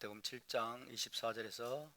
마태복음 7장 24절에서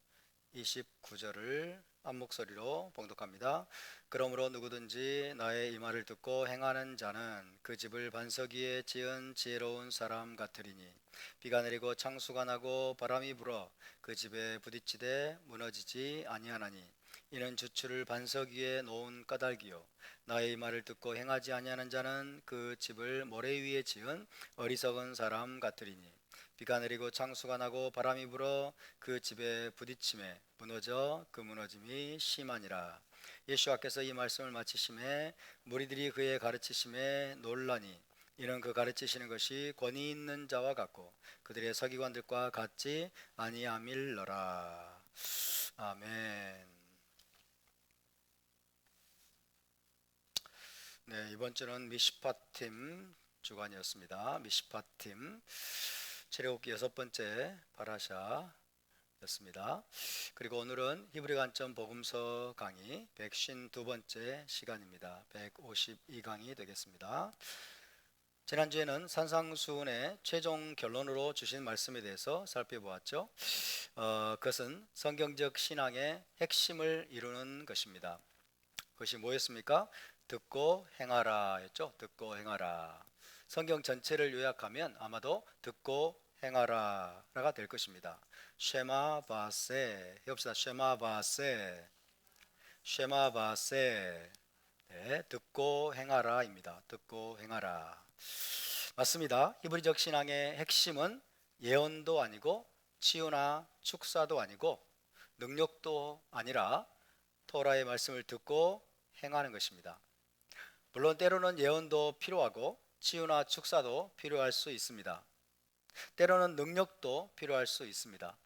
29절을 한 목소리로 봉독합니다. 그러므로 누구든지 나의 이 말을 듣고 행하는 자는 그 집을 반석 위에 지은 지혜로운 사람 같으리니 비가 내리고 창수가 나고 바람이 불어 그 집에 부딪히되 무너지지 아니하나니 이는 주추를 반석 위에 놓은 까닭이요 나의 이 말을 듣고 행하지 아니하는 자는 그 집을 모래 위에 지은 어리석은 사람 같으리니 비가 내리고 창수가 나고 바람이 불어 그 집에 부딪힘에 무너져 그 무너짐이 심하니라. 예수께서 이 말씀을 마치심에 무리들이 그의 가르치심에 놀라니 이는 그 가르치시는 것이 권위 있는 자와 같고 그들의 서기관들과 같지 아니함일러라. 아멘. 네, 이번 주는 미시파팀 주간이었습니다. 미시파팀 출애굽기 6번째 파라샤였습니다. 그리고 오늘은 히브리 관점 복음서 강의 152번째 시간입니다. 152강이 되겠습니다. 지난주에는 산상수훈의 최종 결론으로 주신 말씀에 대해서 살펴보았죠. 그것은 성경적 신앙의 핵심을 이루는 것입니다. 그것이 뭐였습니까? 듣고 행하라 였죠. 듣고 행하라. 성경 전체를 요약하면 아마도 듣고 행하라가 될 것입니다. 쉐마 바세 해봅시다. 쉐마 바세 쉐마 바세. 네, 듣고 행하라입니다. 듣고 행하라. 맞습니다. 히브리적 신앙의 핵심은 예언도 아니고 치유나 축사도 아니고 능력도 아니라 토라의 말씀을 듣고 행하는 것입니다. 물론 때로는 예언도 필요하고 치유나 축사도 필요할 수 있습니다. 때로는 능력도 필요할 수 있습니다.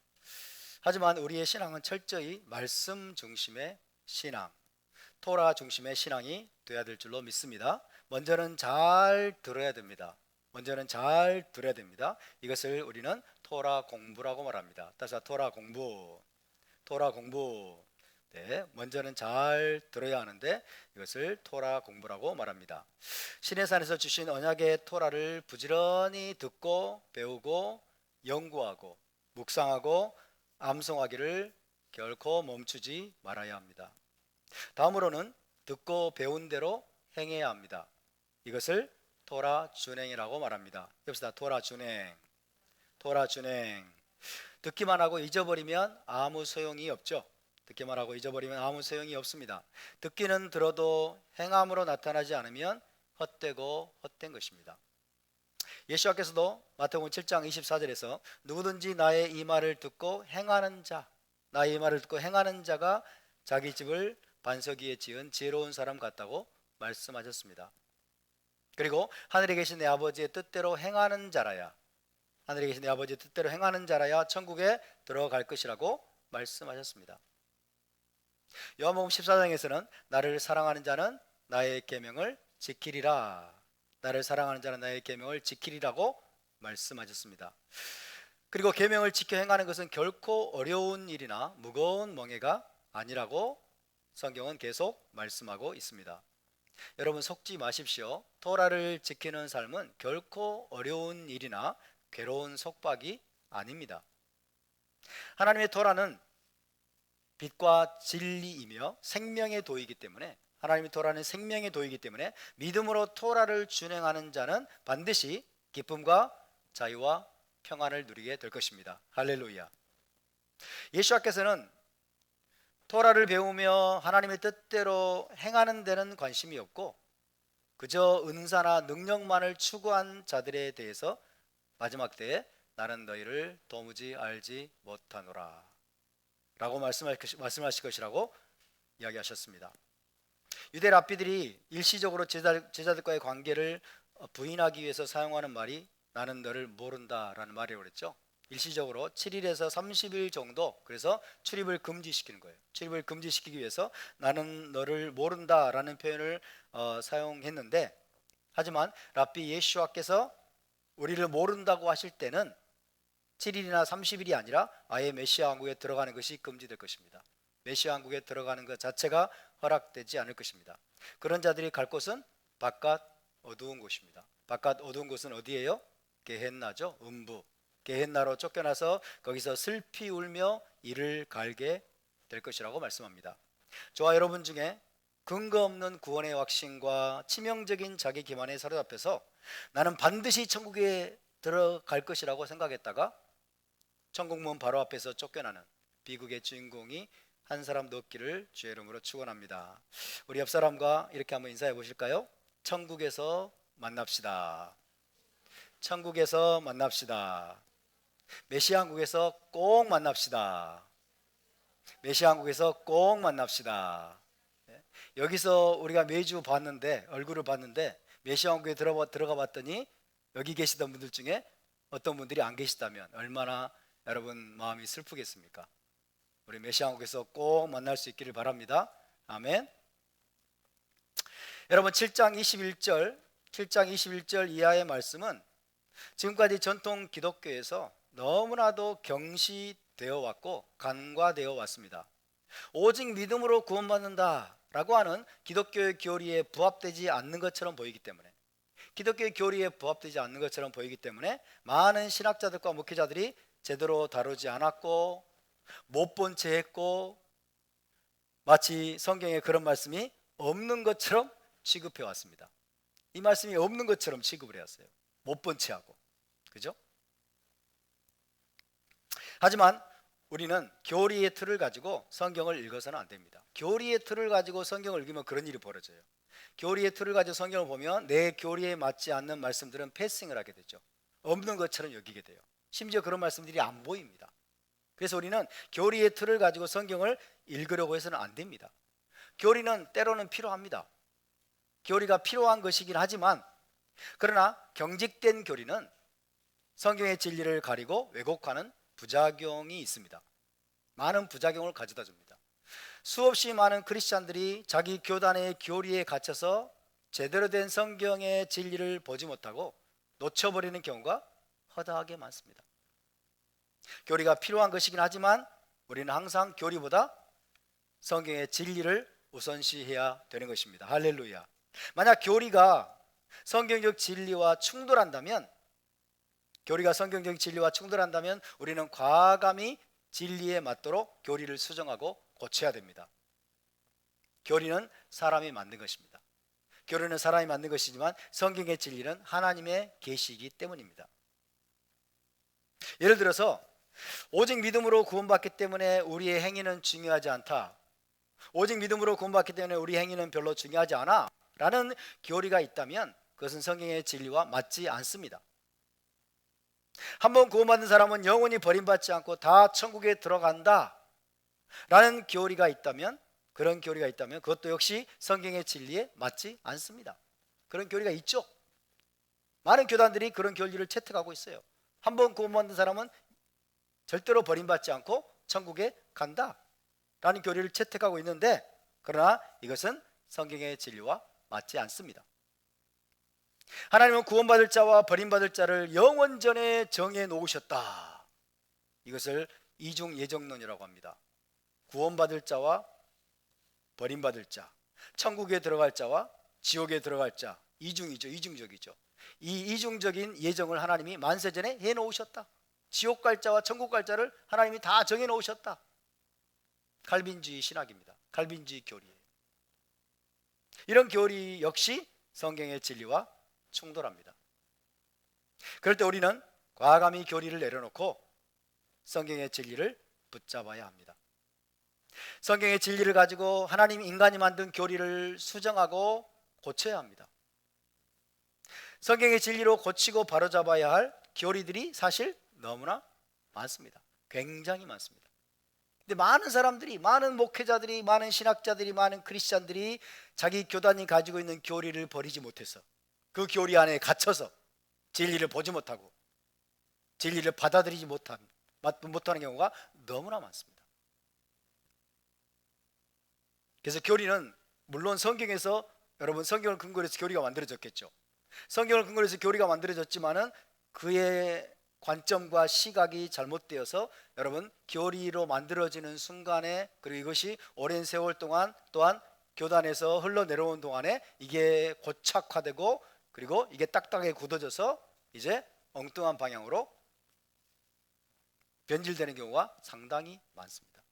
하지만 우리의 신앙은 철저히 말씀 중심의 신앙, 토라 중심의 신앙이 되어야 될 줄로 믿습니다. 먼저는 잘 들어야 됩니다. 먼저는 잘 들어야 됩니다. 이것을 우리는 토라 공부라고 말합니다. 따라서 토라 공부, 토라 공부. 네, 먼저는 잘 들어야 하는데 이것을 토라 공부라고 말합니다. 시내산에서 주신 언약의 토라를 부지런히 듣고 배우고 연구하고 묵상하고 암송하기를 결코 멈추지 말아야 합니다. 다음으로는 듣고 배운 대로 행해야 합니다. 이것을 토라 준행이라고 말합니다. 여기서 토라 준행, 토라 준행. 듣기만 하고 잊어버리면 아무 소용이 없죠. 듣기만 하고 잊어버리면 아무 소용이 없습니다. 듣기는 들어도 행함으로 나타나지 않으면 헛되고 헛된 것입니다. 예수께서도 마태복음 7장 24절에서 누구든지 나의 이 말을 듣고 행하는 자, 나의 이 말을 듣고 행하는 자가 자기 집을 반석 위에 지은 지혜로운 사람 같다고 말씀하셨습니다. 그리고 하늘에 계신 내 아버지의 뜻대로 행하는 자라야, 하늘에 계신 내 아버지의 뜻대로 행하는 자라야 천국에 들어갈 것이라고 말씀하셨습니다. 요한복음 14장에서는 나를 사랑하는 자는 나의 계명을 지키리라, 나를 사랑하는 자는 나의 계명을 지키리라고 말씀하셨습니다. 그리고 계명을 지켜 행하는 것은 결코 어려운 일이나 무거운 멍해가 아니라고 성경은 계속 말씀하고 있습니다. 여러분 속지 마십시오. 토라를 지키는 삶은 결코 어려운 일이나 괴로운 속박이 아닙니다. 하나님의 토라는 빛과 진리이며 생명의 도이기 때문에, 하나님의 토라는 생명의 도이기 때문에 믿음으로 토라를 준행하는 자는 반드시 기쁨과 자유와 평안을 누리게 될 것입니다. 할렐루야. 예수께서는 토라를 배우며 하나님의 뜻대로 행하는 데는 관심이 없고 그저 은사나 능력만을 추구한 자들에 대해서 마지막 때에 나는 너희를 도무지 알지 못하노라 라고 말씀하실 것이라고 이야기하셨습니다. 유대 랍비들이 일시적으로 제자들과의 관계를 부인하기 위해서 사용하는 말이 나는 너를 모른다 라는 말이라고 그랬죠. 일시적으로 7일에서 30일 정도, 그래서 출입을 금지시키는 거예요. 출입을 금지시키기 위해서 나는 너를 모른다 라는 표현을 사용했는데, 하지만 랍비 예수와께서 우리를 모른다고 하실 때는 7일이나 30일이 아니라 아예 메시아 왕국에 들어가는 것이 금지될 것입니다. 메시아 왕국에 들어가는 것 자체가 허락되지 않을 것입니다. 그런 자들이 갈 곳은 바깥 어두운 곳입니다. 바깥 어두운 곳은 어디예요? 게헨나죠. 음부, 게헨나로 쫓겨나서 거기서 슬피 울며 이를 갈게 될 것이라고 말씀합니다. 저와 여러분 중에 근거 없는 구원의 확신과 치명적인 자기 기만에 사로잡혀서 나는 반드시 천국에 들어갈 것이라고 생각했다가 천국 문 바로 앞에서 쫓겨나는 비극의 주인공이 한 사람도 없기를 주의 이름으로 축원합니다. 우리 옆 사람과 이렇게 한번 인사해 보실까요? 천국에서 만납시다. 천국에서 만납시다. 메시아국에서 꼭 만납시다. 메시아국에서 꼭 만납시다. 여기서 우리가 매주 봤는데, 얼굴을 봤는데 메시아국에 들어가 봤더니 여기 계시던 분들 중에 어떤 분들이 안 계시다면 얼마나 여러분 마음이 슬프겠습니까? 우리 메시아국에서 꼭 만날 수 있기를 바랍니다. 아멘. 여러분 7장 21절 이하의 말씀은 지금까지 전통 기독교에서 너무나도 경시되어 왔고 간과되어 왔습니다. 오직 믿음으로 구원받는다 라고 하는 기독교의 교리에 부합되지 않는 것처럼 보이기 때문에, 기독교의 교리에 부합되지 않는 것처럼 보이기 때문에 많은 신학자들과 목회자들이 제대로 다루지 않았고 못 본 채 했고 마치 성경에 그런 말씀이 없는 것처럼 취급해 왔습니다. 이 말씀이 없는 것처럼 취급을 해왔어요. 못 본 채 하고. 그죠? 하지만 우리는 교리의 틀을 가지고 성경을 읽어서는 안 됩니다. 교리의 틀을 가지고 성경을 읽으면 그런 일이 벌어져요. 교리의 틀을 가지고 성경을 보면 내 교리에 맞지 않는 말씀들은 패싱을 하게 되죠. 없는 것처럼 여기게 돼요. 심지어 그런 말씀들이 안 보입니다. 그래서 우리는 교리의 틀을 가지고 성경을 읽으려고 해서는 안 됩니다. 교리는 때로는 필요합니다. 교리가 필요한 것이긴 하지만, 그러나 경직된 교리는 성경의 진리를 가리고 왜곡하는 부작용이 있습니다. 많은 부작용을 가져다 줍니다. 수없이 많은 크리스찬들이 자기 교단의 교리에 갇혀서 제대로 된 성경의 진리를 보지 못하고 놓쳐버리는 경우가 허다하게 많습니다. 교리가 필요한 것이긴 하지만 우리는 항상 교리보다 성경의 진리를 우선시해야 되는 것입니다. 할렐루야. 만약 교리가 성경적 진리와 충돌한다면, 우리는 과감히 진리에 맞도록 교리를 수정하고 고쳐야 됩니다. 교리는 사람이 만든 것입니다. 교리는 사람이 만든 것이지만 성경의 진리는 하나님의 계시이기 때문입니다. 예를 들어서 오직 믿음으로 구원받기 때문에 우리의 행위는 중요하지 않다, 오직 믿음으로 구원받기 때문에 우리 행위는 별로 중요하지 않아 라는 교리가 있다면 그것은 성경의 진리와 맞지 않습니다. 한번 구원받은 사람은 영원히 버림받지 않고 다 천국에 들어간다 라는 교리가 있다면, 그런 교리가 있다면 그것도 역시 성경의 진리에 맞지 않습니다. 그런 교리가 있죠. 많은 교단들이 그런 교리를 채택하고 있어요. 한번 구원받은 사람은 절대로 버림받지 않고 천국에 간다 라는 교리를 채택하고 있는데, 그러나 이것은 성경의 진리와 맞지 않습니다. 하나님은 구원받을 자와 버림받을 자를 영원전에 정해 놓으셨다. 이것을 이중 예정론이라고 합니다. 구원받을 자와 버림받을 자, 천국에 들어갈 자와 지옥에 들어갈 자, 이중적이죠. 이 이중적인 예정을 하나님이 만세전에 해 놓으셨다. 지옥 갈 자와 천국 갈 자를 하나님이 다 정해 놓으셨다. 칼빈주의 신학입니다. 칼빈주의 교리예요. 이런 교리 역시 성경의 진리와 충돌합니다. 그럴 때 우리는 과감히 교리를 내려놓고 성경의 진리를 붙잡아야 합니다. 성경의 진리를 가지고 하나님 인간이 만든 교리를 수정하고 고쳐야 합니다. 성경의 진리로 고치고 바로잡아야 할 교리들이 사실 너무나 많습니다. 굉장히 많습니다. 근데 많은 사람들이, 많은 목회자들이, 많은 신학자들이, 많은 크리스찬들이 자기 교단이 가지고 있는 교리를 버리지 못해서 그 교리 안에 갇혀서 진리를 보지 못하고 진리를 받아들이지 못하는 경우가 너무나 많습니다. 그래서 교리는 물론 성경에서, 여러분 성경을 근거로 해서 교리가 만들어졌겠죠. 성경을 근거로 해서 교리가 만들어졌지만은 그의 관점과 시각이 잘못되어서 여러분 교리로 만들어지는 순간에, 그리고 이것이 오랜 세월 동안 또한 교단에서 흘러내려온 동안에 이게 고착화되고, 그리고 이게 딱딱하게 굳어져서 이제 엉뚱한 방향으로 변질되는 경우가 상당히 많습니다.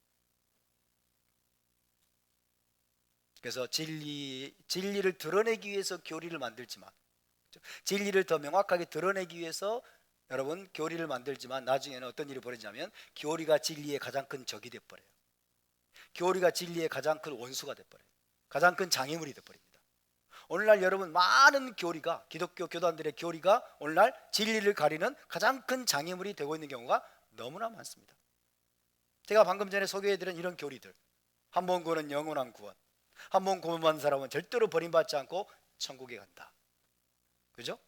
그래서 진리를 드러내기 위해서 교리를 만들지만, 진리를 더 명확하게 드러내기 위해서 여러분 교리를 만들지만, 나중에는 어떤 일이 벌어지냐면 교리가 진리의 가장 큰 적이 되어버려요. 교리가 진리의 가장 큰 원수가 되어버려요. 가장 큰 장애물이 되어버립니다. 오늘날 여러분 많은 교리가, 기독교 교단들의 교리가 오늘날 진리를 가리는 가장 큰 장애물이 되고 있는 경우가 너무나 많습니다. 제가 방금 전에 소개해드린 이런 교리들, 한 번 구원은 영원한 구원, 한 번 구원받은 사람은 절대로 버림받지 않고 천국에 간다. 그죠?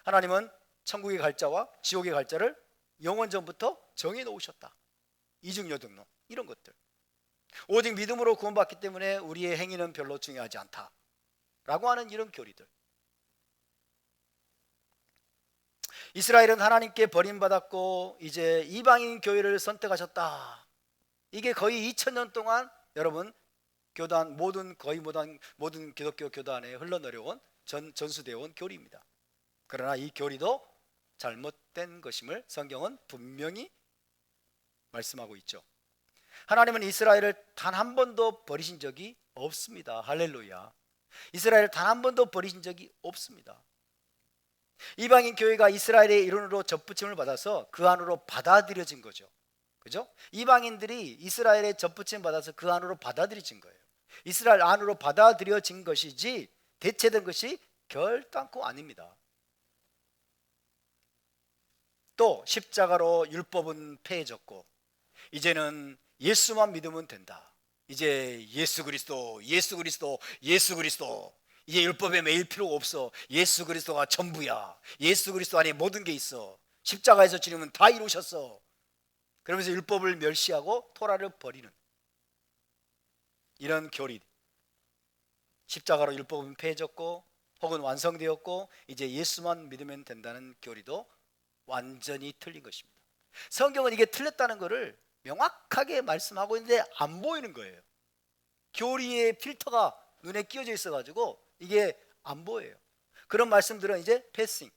하나님은 천국의 갈 자와 지옥의 갈 자를 영원 전부터 정해 놓으셨다. 이중여등론, 이런 것들. 오직 믿음으로 구원받기 때문에 우리의 행위는 별로 중요하지 않다 라고 하는 이런 교리들. 이스라엘은 하나님께 버림받았고 이제 이방인 교회를 선택하셨다. 이게 거의 2000년 동안 여러분 교단, 거의 모든 기독교 교단에 흘러내려온 전수되어 온 교리입니다. 그러나 이 교리도 잘못된 것임을 성경은 분명히 말씀하고 있죠. 하나님은 이스라엘을 단 한 번도 버리신 적이 없습니다. 할렐루야. 이스라엘을 단 한 번도 버리신 적이 없습니다. 이방인 교회가 이스라엘의 일원으로 접붙임을 받아서 그 안으로 받아들여진 거죠. 그죠? 이방인들이 이스라엘의 접붙임 받아서 그 안으로 받아들여진 거예요. 이스라엘 안으로 받아들여진 것이지 대체된 것이 결단코 아닙니다. 또 십자가로 율법은 폐해졌고 이제는 예수만 믿으면 된다. 이제 예수 그리스도 이제 율법에 매일 필요가 없어. 예수 그리스도가 전부야. 예수 그리스도 안에 모든 게 있어. 십자가에서 주님은 다 이루셨어. 그러면서 율법을 멸시하고 토라를 버리는 이런 교리. 십자가로 율법은 폐해졌고 혹은 완성되었고 이제 예수만 믿으면 된다는 교리도 완전히 틀린 것입니다. 성경은 이게 틀렸다는 것을 명확하게 말씀하고 있는데 안 보이는 거예요. 교리의 필터가 눈에 끼워져 있어가지고 이게 안 보여요. 그런 말씀들은 이제 패싱,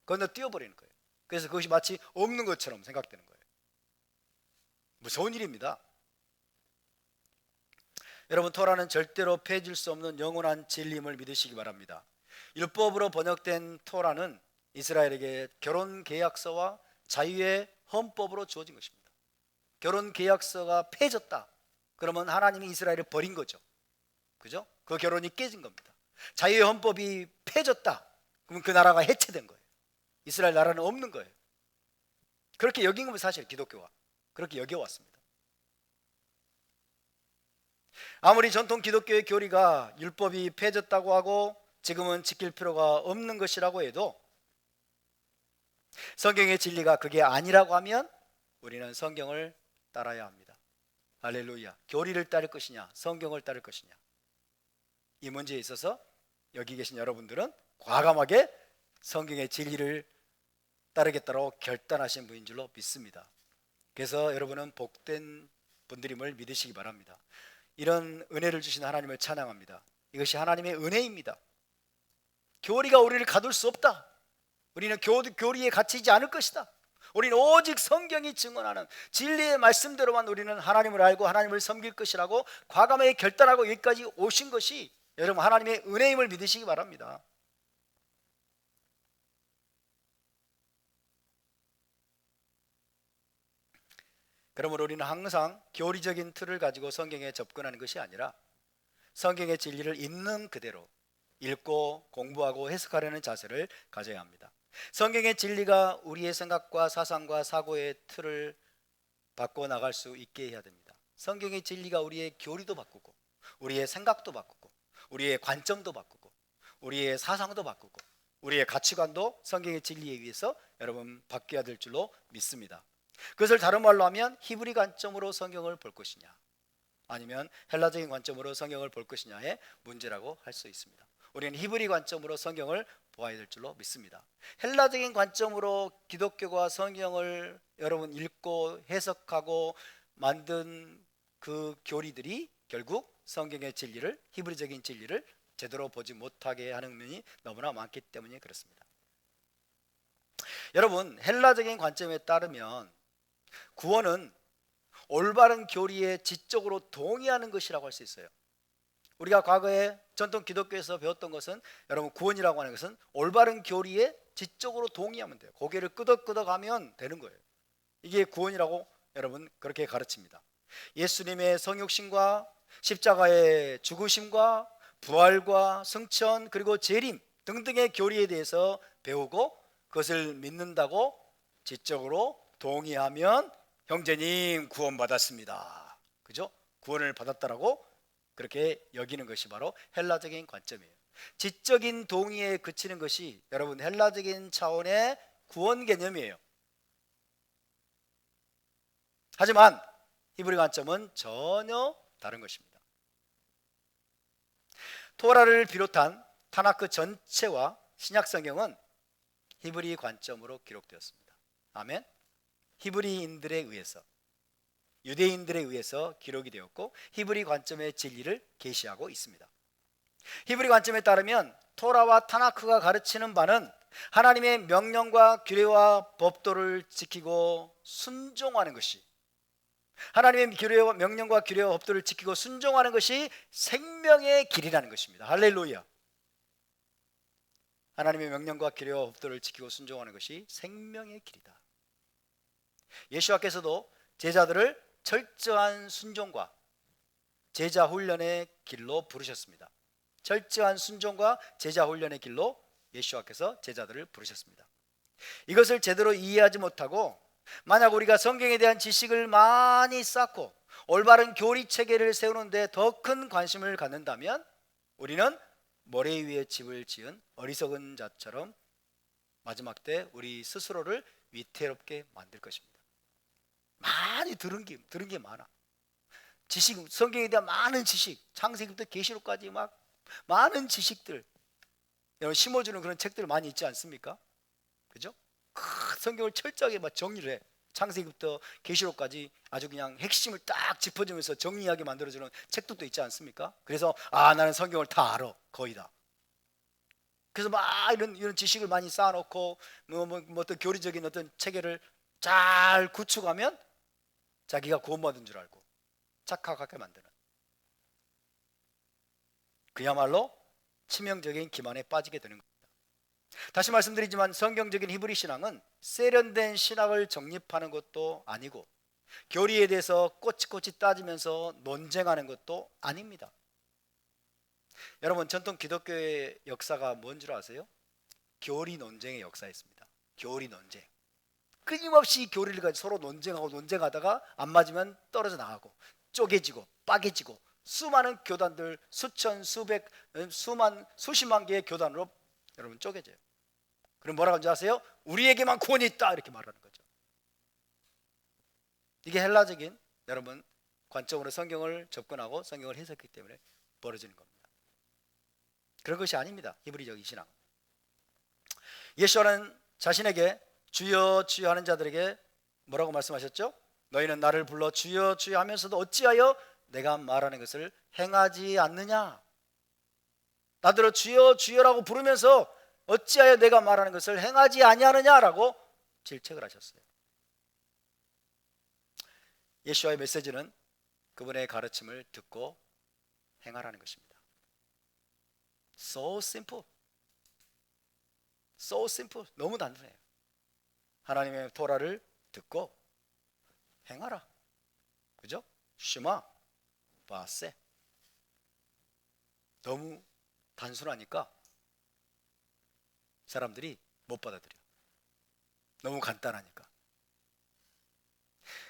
건너뛰어 버리는 거예요. 그래서 그것이 마치 없는 것처럼 생각되는 거예요. 무서운 일입니다. 여러분, 토라는 절대로 폐해질 수 없는 영원한 진리임을 믿으시기 바랍니다. 율법으로 번역된 토라는 이스라엘에게 결혼계약서와 자유의 헌법으로 주어진 것입니다. 결혼계약서가 폐해졌다 그러면 하나님이 이스라엘을 버린 거죠. 그죠? 그 결혼이 깨진 겁니다. 자유의 헌법이 폐해졌다 그러면 그 나라가 해체된 거예요. 이스라엘 나라는 없는 거예요. 그렇게 여긴 건 사실 기독교가 그렇게 여겨왔습니다. 아무리 전통 기독교의 교리가 율법이 폐해졌다고 하고 지금은 지킬 필요가 없는 것이라고 해도 성경의 진리가 그게 아니라고 하면 우리는 성경을 따라야 합니다. 할렐루야. 교리를 따를 것이냐 성경을 따를 것이냐, 이 문제에 있어서 여기 계신 여러분들은 과감하게 성경의 진리를 따르겠다고 결단하신 분인 줄로 믿습니다. 그래서 여러분은 복된 분들임을 믿으시기 바랍니다. 이런 은혜를 주신 하나님을 찬양합니다. 이것이 하나님의 은혜입니다. 교리가 우리를 가둘 수 없다. 우리는 교리에 갇히지 않을 것이다. 우리는 오직 성경이 증언하는 진리의 말씀대로만 우리는 하나님을 알고 하나님을 섬길 것이라고 과감하게 결단하고 여기까지 오신 것이 여러분 하나님의 은혜임을 믿으시기 바랍니다. 그러므로 우리는 항상 교리적인 틀을 가지고 성경에 접근하는 것이 아니라 성경의 진리를 있는 그대로 읽고 공부하고 해석하려는 자세를 가져야 합니다. 성경의 진리가 우리의 생각과 사상과 사고의 틀을 바꿔 나갈 수 있게 해야 됩니다. 성경의 진리가 우리의 교리도 바꾸고 우리의 생각도 바꾸고 우리의 관점도 바꾸고 우리의 사상도 바꾸고 우리의 가치관도 성경의 진리에 의해서 여러분 바뀌어야 될 줄로 믿습니다. 그것을 다른 말로 하면 히브리 관점으로 성경을 볼 것이냐 아니면 헬라적인 관점으로 성경을 볼 것이냐의 문제라고 할 수 있습니다. 우리는 히브리 관점으로 성경을 보아야 될 줄로 믿습니다. 헬라적인 관점으로 기독교가 성경을 여러분 읽고 해석하고 만든 그 교리들이 결국 성경의 진리를, 히브리적인 진리를 제대로 보지 못하게 하는 면이 너무나 많기 때문에 그렇습니다. 여러분 헬라적인 관점에 따르면 구원은 올바른 교리에 지적으로 동의하는 것이라고 할 수 있어요. 우리가 과거에 전통 기독교에서 배웠던 것은, 여러분, 구원이라고 하는 것은 올바른 교리에 지적으로 동의하면 돼요. 고개를 끄덕끄덕 하면 되는 거예요. 이게 구원이라고 여러분 그렇게 가르칩니다. 예수님의 성육신과 십자가의 죽으심과 부활과 승천 그리고 재림 등등의 교리에 대해서 배우고 그것을 믿는다고 지적으로 동의하면 형제님 구원받았습니다. 그죠? 구원을 받았다라고 그렇게 여기는 것이 바로 헬라적인 관점이에요. 지적인 동의에 그치는 것이 여러분 헬라적인 차원의 구원 개념이에요. 하지만 히브리 관점은 전혀 다른 것입니다. 토라를 비롯한 타나크 전체와 신약 성경은 히브리 관점으로 기록되었습니다. 아멘. 히브리인들에 의해서, 유대인들에 의해서 기록이 되었고 히브리 관점의 진리를 계시하고 있습니다. 히브리 관점에 따르면 토라와 타나크가 가르치는 바는 하나님의 명령과 규례와 법도를 지키고 순종하는 것이, 하나님의 명령과 규례와 법도를 지키고 순종하는 것이 생명의 길이라는 것입니다. 할렐루야. 하나님의 명령과 규례와 법도를 지키고 순종하는 것이 생명의 길이다. 예수와께서도 제자들을 철저한 순종과 제자 훈련의 길로 부르셨습니다. 철저한 순종과 제자 훈련의 길로 예수와께서 제자들을 부르셨습니다. 이것을 제대로 이해하지 못하고 만약 우리가 성경에 대한 지식을 많이 쌓고 올바른 교리 체계를 세우는데 더 큰 관심을 갖는다면 우리는 모래 위에 집을 지은 어리석은 자처럼 마지막 때 우리 스스로를 위태롭게 만들 것입니다. 많이 들은 게 많아. 지식, 성경에 대한 많은 지식, 창세기부터 계시록까지 막 많은 지식들, 여러분 심어주는 그런 책들 많이 있지 않습니까? 그죠? 성경을 철저하게 막 정리를 해. 창세기부터 계시록까지 아주 그냥 핵심을 딱 짚어주면서 정리하게 만들어주는 책들도 있지 않습니까? 그래서 나는 성경을 다 알아, 거의 다. 그래서 막 이런 지식을 많이 쌓아놓고 뭐 어떤 교리적인 어떤 체계를 잘 구축하면 자기가 구원받은 줄 알고 착각하게 만드는, 그야말로 치명적인 기만에 빠지게 되는 겁니다. 다시 말씀드리지만 성경적인 히브리 신앙은 세련된 신학을 정립하는 것도 아니고 교리에 대해서 꼬치꼬치 따지면서 논쟁하는 것도 아닙니다. 여러분 전통 기독교의 역사가 뭔 줄 아세요? 교리 논쟁의 역사였습니다. 교리 논쟁. 끊임없이 교리를 가지고 서로 논쟁하다가 안 맞으면 떨어져 나가고 쪼개지고 빠개지고 수많은 교단들 수천 수백 수십만 개의 교단으로 여러분 쪼개져요. 그럼 뭐라고 하는지 아세요? 우리에게만 구원이 있다 이렇게 말하는 거죠. 이게 헬라적인 여러분 관점으로 성경을 접근하고 성경을 해석했기 때문에 벌어지는 겁니다. 그런 것이 아닙니다. 히브리적인 신앙. 예수는 자신에게 주여 주여 하는 자들에게 뭐라고 말씀하셨죠? 너희는 나를 불러 주여 주여 하면서도 어찌하여 내가 말하는 것을 행하지 않느냐? 나더러 주여 주여라고 부르면서 어찌하여 내가 말하는 것을 행하지 아니하느냐라고 질책을 하셨어요. 예수와의 메시지는 그분의 가르침을 듣고 행하라는 것입니다. So simple. So simple. 너무 단순해요. 하나님의 토라를 듣고 행하라. 그죠? 슈마 바세. 너무 단순하니까 사람들이 못 받아들여. 너무 간단하니까.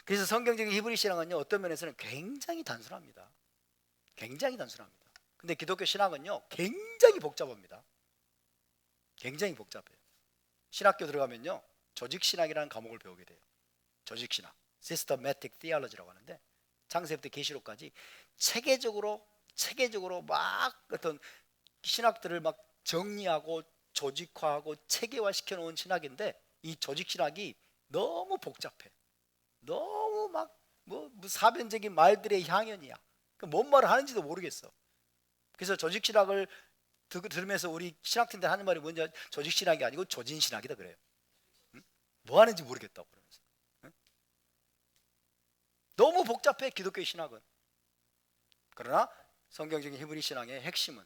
그래서 성경적인 히브리 신앙은요 어떤 면에서는 굉장히 단순합니다. 굉장히 단순합니다. 근데 기독교 신앙은요 굉장히 복잡합니다. 굉장히 복잡해요. 신학교 들어가면요 조직신학이라는 과목을 배우게 돼요. 조직신학, Systematic Theology라고 하는데 창세부터 계시록까지 체계적으로 막 어떤 신학들을 막 정리하고 조직화하고 체계화시켜 놓은 신학인데 이 조직신학이 너무 복잡해. 너무 막 뭐 사변적인 말들의 향연이야. 뭔 말을 하는지도 모르겠어. 그래서 조직신학을 들으면서 우리 신학생들 하는 말이 뭔지 조직신학이 아니고 조진신학이다 그래요. 응? 뭐 하는지 모르겠다고 그러면서. 응? 너무 복잡해, 기독교의 신학은. 그러나 성경적인 히브리 신앙의 핵심은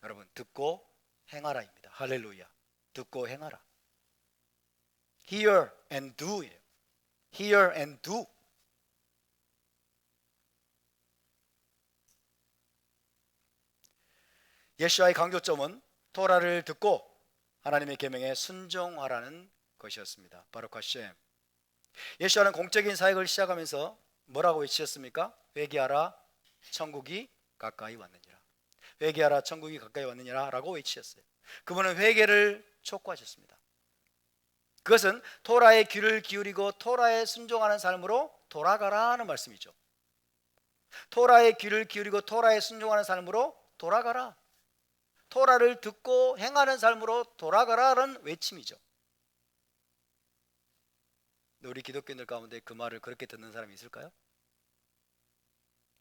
여러분, 듣고 행하라입니다. 할렐루야. 듣고 행하라. Hear and do예요. Hear and do. 예수와의 강조점은 토라를 듣고 하나님의 계명에 순종하라는 것이었습니다. 바로 캅셈. 예수와는 공적인 사역을 시작하면서 뭐라고 외치셨습니까? 회개하라, 천국이 가까이 왔느니라. 회개하라, 천국이 가까이 왔느니라 라고 외치셨어요. 그분은 회개를 촉구하셨습니다. 그것은 토라의 귀를 기울이고 토라에 순종하는 삶으로 돌아가라는 말씀이죠. 토라의 귀를 기울이고 토라에 순종하는 삶으로 돌아가라. 토라를 듣고 행하는 삶으로 돌아가라는 외침이죠. 우리 기독교인들 가운데 그 말을 그렇게 듣는 사람이 있을까요?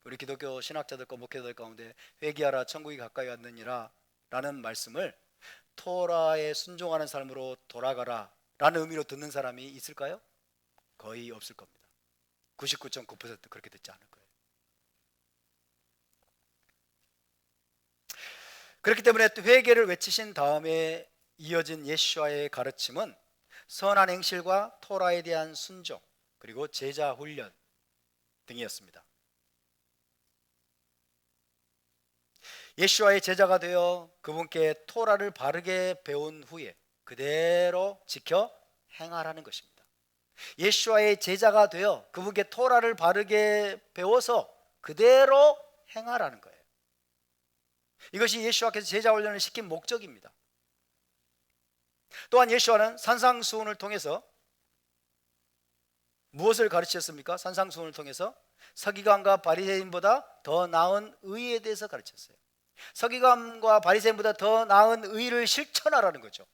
우리 기독교 신학자들과 목회자들 가운데 회개하라, 천국이 가까이 왔느니라 라는 말씀을 토라에 순종하는 삶으로 돌아가라 라는 의미로 듣는 사람이 있을까요? 거의 없을 겁니다. 99.9% 그렇게 듣지 않을 거예요. 그렇기 때문에 회개를 외치신 다음에 이어진 예수와의 가르침은 선한 행실과 토라에 대한 순종, 그리고 제자 훈련 등이었습니다. 예수와의 제자가 되어 그분께 토라를 바르게 배운 후에 그대로 지켜 행하라는 것입니다. 예수와의 제자가 되어 그분께 토라를 바르게 배워서 그대로 행하라는 거예요. 이것이 예수와께서 제자 훈련을 시킨 목적입니다. 또한 예수와는 산상수훈을 통해서 무엇을 가르치셨습니까? 산상수훈을 통해서 서기관과 바리새인보다 더 나은 의에 대해서 가르쳤어요. 서기관과 바리새인보다 더 나은 의를 실천하라는 거죠.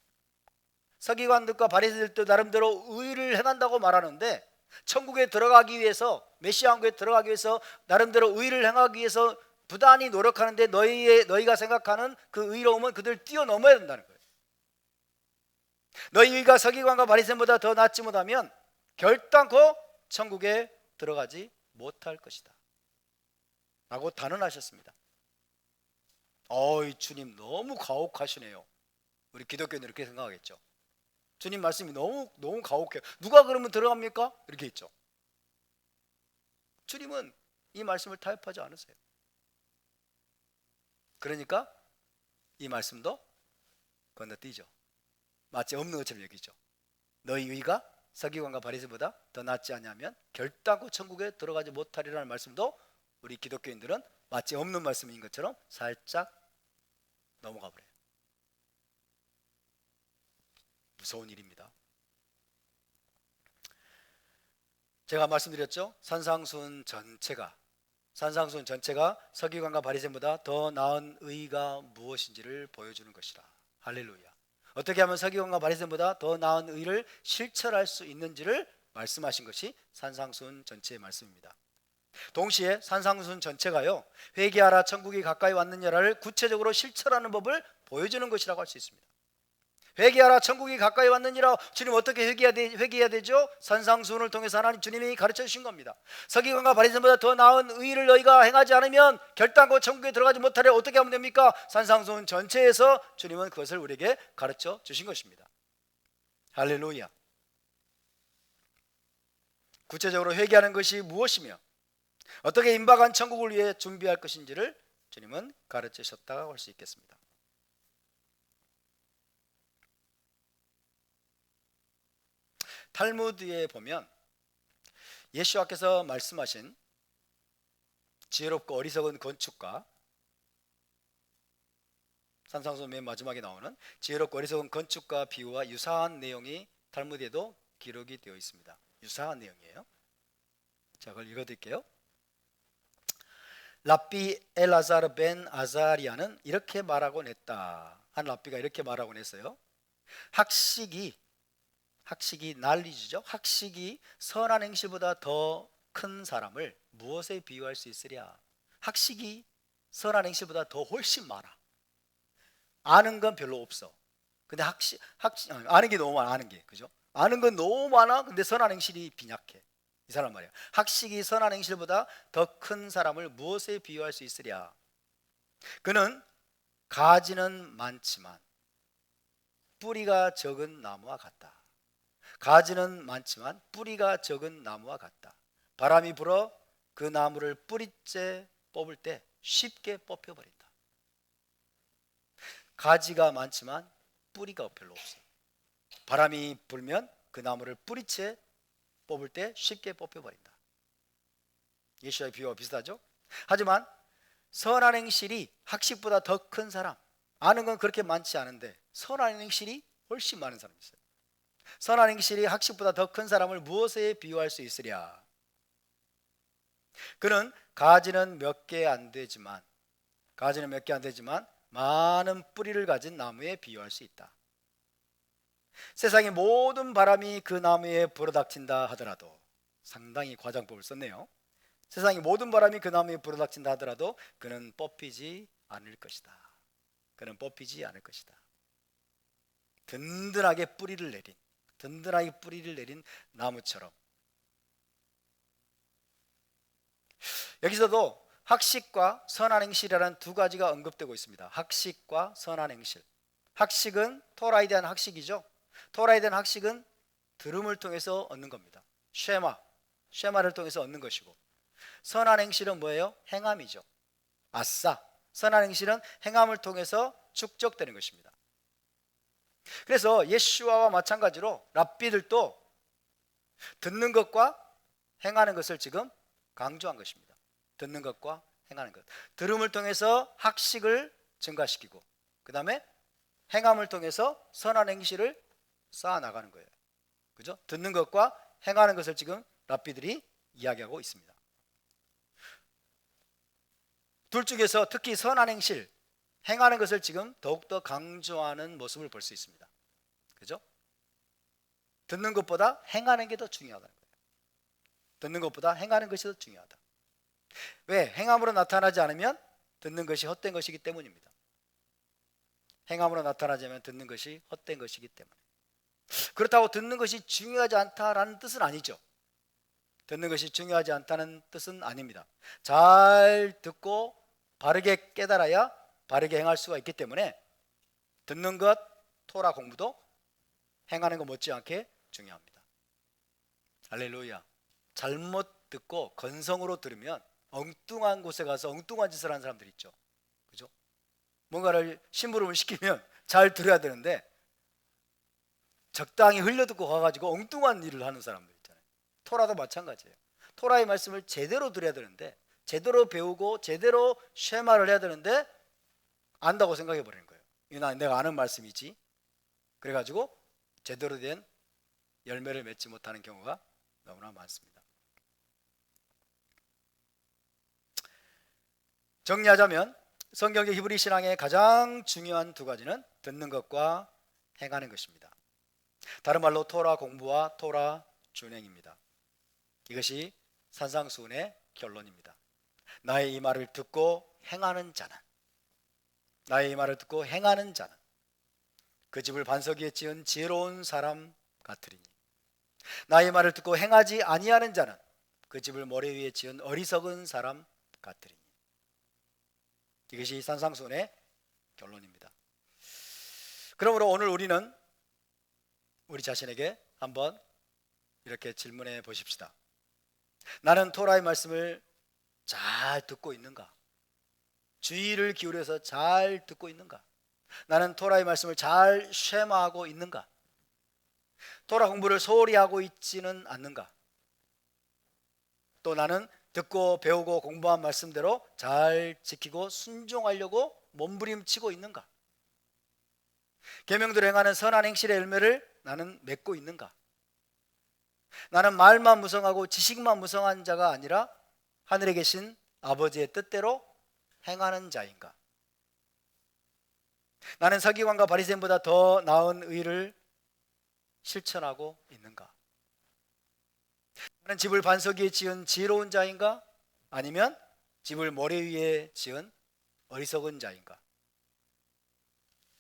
서기관들과 바리새인들도 나름대로 의를 행한다고 말하는데 천국에 들어가기 위해서, 메시아 왕국에 들어가기 위해서 나름대로 의를 행하기 위해서 부단히 노력하는데 너희가 생각하는 그 의로움은 그들 뛰어넘어야 된다는 거예요. 너희 의가 서기관과 바리새인보다 더 낫지 못하면 결단코 천국에 들어가지 못할 것이다 라고 단언하셨습니다. 어이, 주님 너무 가혹하시네요. 우리 기독교인들 이렇게 생각하겠죠. 주님 말씀이 너무 가혹해요. 누가 그러면 들어갑니까? 이렇게 했죠. 주님은 이 말씀을 타협하지 않으세요. 그러니까 이 말씀도 건너뛰죠. 마치 없는 것처럼 여기죠. 너희 의가 서기관과 바리새인보다 더 낫지 않냐면 결단코 천국에 들어가지 못하리라는 말씀도 우리 기독교인들은 마치 없는 말씀인 것처럼 살짝 넘어가 버려요. 무서운 일입니다. 제가 말씀드렸죠. 산상수훈 전체가 서기관과 바리새인보다 더 나은 의가 무엇인지를 보여주는 것이라. 할렐루야. 어떻게 하면 서기관과 바리새인보다 더 나은 의를 실천할 수 있는지를 말씀하신 것이 산상수훈 전체의 말씀입니다. 동시에 산상수훈 전체가요, 회개하라 천국이 가까이 왔느냐를 구체적으로 실천하는 법을 보여주는 것이라고 할 수 있습니다. 회개하라 천국이 가까이 왔느니라. 주님 어떻게 회개해야 되죠? 산상수훈을 통해서 하나님 주님이 가르쳐 주신 겁니다. 서기관과 바리새인보다 더 나은 의를 너희가 행하지 않으면 결단코 천국에 들어가지 못하려. 어떻게 하면 됩니까? 산상수훈 전체에서 주님은 그것을 우리에게 가르쳐 주신 것입니다. 할렐루야. 구체적으로 회개하는 것이 무엇이며 어떻게 임박한 천국을 위해 준비할 것인지를 주님은 가르치셨다고 할 수 있겠습니다. 탈무드에 보면 예수와께서 말씀하신 지혜롭고 어리석은 건축가, 산상수훈 맨 마지막에 나오는 지혜롭고 어리석은 건축가 비유와 유사한 내용이 탈무드에도 기록이 되어 있습니다. 유사한 내용이에요. 자, 그걸 읽어드릴게요. 랍비 엘아자르 벤 아자리아는 이렇게 말하곤 했다. 한 랍비가 이렇게 말하곤 했어요. 학식이 난리지죠. 학식이 선한 행실보다 더 큰 사람을 무엇에 비유할 수 있으랴? 학식이 선한 행실보다 더 훨씬 많아. 아는 건 별로 없어. 근데 아는 게 너무 많아. 아는 게, 그죠? 아는 건 너무 많아. 근데 선한 행실이 빈약해. 이 사람 말이야. 학식이 선한 행실보다 더 큰 사람을 무엇에 비유할 수 있으랴? 그는 가지는 많지만 뿌리가 적은 나무와 같다. 가지는 많지만 뿌리가 적은 나무와 같다. 바람이 불어 그 나무를 뿌리째 뽑을 때 쉽게 뽑혀버린다. 가지가 많지만 뿌리가 별로 없어. 바람이 불면 그 나무를 뿌리째 뽑을 때 쉽게 뽑혀버린다. 예수와의 비유와 비슷하죠? 하지만 선한 행실이 학식보다 더 큰 사람, 아는 건 그렇게 많지 않은데 선한 행실이 훨씬 많은 사람이 있어요. 선한 행실이 학식보다 더 큰 사람을 무엇에 비유할 수 있으랴? 그는 가지는 몇 개 안 되지만 많은 뿌리를 가진 나무에 비유할 수 있다. 세상의 모든 바람이 그 나무에 불어닥친다 하더라도, 상당히 과장법을 썼네요. 세상의 모든 바람이 그 나무에 불어닥친다 하더라도 그는 뽑히지 않을 것이다. 그는 뽑히지 않을 것이다. 든든하게 뿌리를 내린 나무처럼. 여기서도 학식과 선한 행실이라는 두 가지가 언급되고 있습니다. 학식과 선한 행실. 학식은 토라에 대한 학식이죠. 토라에 대한 학식은 들음을 통해서 얻는 겁니다. 쉐마를 통해서 얻는 것이고, 선한 행실은 뭐예요? 행함이죠. 아싸. 선한 행실은 행함을 통해서 축적되는 것입니다. 그래서 예수와와 마찬가지로 랍비들도 듣는 것과 행하는 것을 지금 강조한 것입니다. 듣는 것과 행하는 것. 들음을 통해서 학식을 증가시키고, 그 다음에 행함을 통해서 선한 행실을 쌓아나가는 거예요. 그죠? 듣는 것과 행하는 것을 지금 랍비들이 이야기하고 있습니다. 둘 중에서 특히 선한 행실, 행하는 것을 지금 더욱더 강조하는 모습을 볼 수 있습니다. 그죠? 듣는 것보다 행하는 게 더 중요하다는 거예요. 듣는 것보다 행하는 것이 더 중요하다. 왜? 행함으로 나타나지 않으면 듣는 것이 헛된 것이기 때문입니다. 행함으로 나타나지 않으면 듣는 것이 헛된 것이기 때문에. 그렇다고 듣는 것이 중요하지 않다라는 뜻은 아니죠. 듣는 것이 중요하지 않다는 뜻은 아닙니다. 잘 듣고 바르게 깨달아야 바르게 행할 수가 있기 때문에 듣는 것, 토라 공부도 행하는 것 못지않게 중요합니다. 할렐루야. 잘못 듣고 건성으로 들으면 엉뚱한 곳에 가서 엉뚱한 짓을 하는 사람들 있죠. 그죠? 뭔가를 심부름을 시키면 잘 들어야 되는데 적당히 흘려듣고 가가지고 엉뚱한 일을 하는 사람들 있잖아요. 토라도 마찬가지예요. 토라의 말씀을 제대로 들어야 되는데, 제대로 배우고 제대로 쉐마를 해야 되는데 안다고 생각해 버리는 거예요. 이거 내가 아는 말씀이지. 그래가지고 제대로 된 열매를 맺지 못하는 경우가 너무나 많습니다. 정리하자면 성경의 히브리 신앙의 가장 중요한 두 가지는 듣는 것과 행하는 것입니다. 다른 말로 토라 공부와 토라 준행입니다. 이것이 산상수훈의 결론입니다. 나의 이 말을 듣고 행하는 자는, 나의 이 말을 듣고 행하는 자는 그 집을 반석 위에 지은 지혜로운 사람 같으리니, 나의 말을 듣고 행하지 아니하는 자는 그 집을 모래 위에 지은 어리석은 사람 같으리니. 이것이 산상수훈의 결론입니다. 그러므로 오늘 우리는 우리 자신에게 한번 이렇게 질문해 보십시다. 나는 토라의 말씀을 잘 듣고 있는가? 주의를 기울여서 잘 듣고 있는가? 나는 토라의 말씀을 잘 쉐마하고 있는가? 토라 공부를 소홀히 하고 있지는 않는가? 또 나는 듣고 배우고 공부한 말씀대로 잘 지키고 순종하려고 몸부림치고 있는가? 계명대로 행하는 선한 행실의 열매를 나는 맺고 있는가? 나는 말만 무성하고 지식만 무성한 자가 아니라 하늘에 계신 아버지의 뜻대로 행하는 자인가? 나는 서기관과 바리새인보다 더 나은 의를 실천하고 있는가? 나는 집을 반석 위에 지은 지혜로운 자인가? 아니면 집을 모래 위에 지은 어리석은 자인가?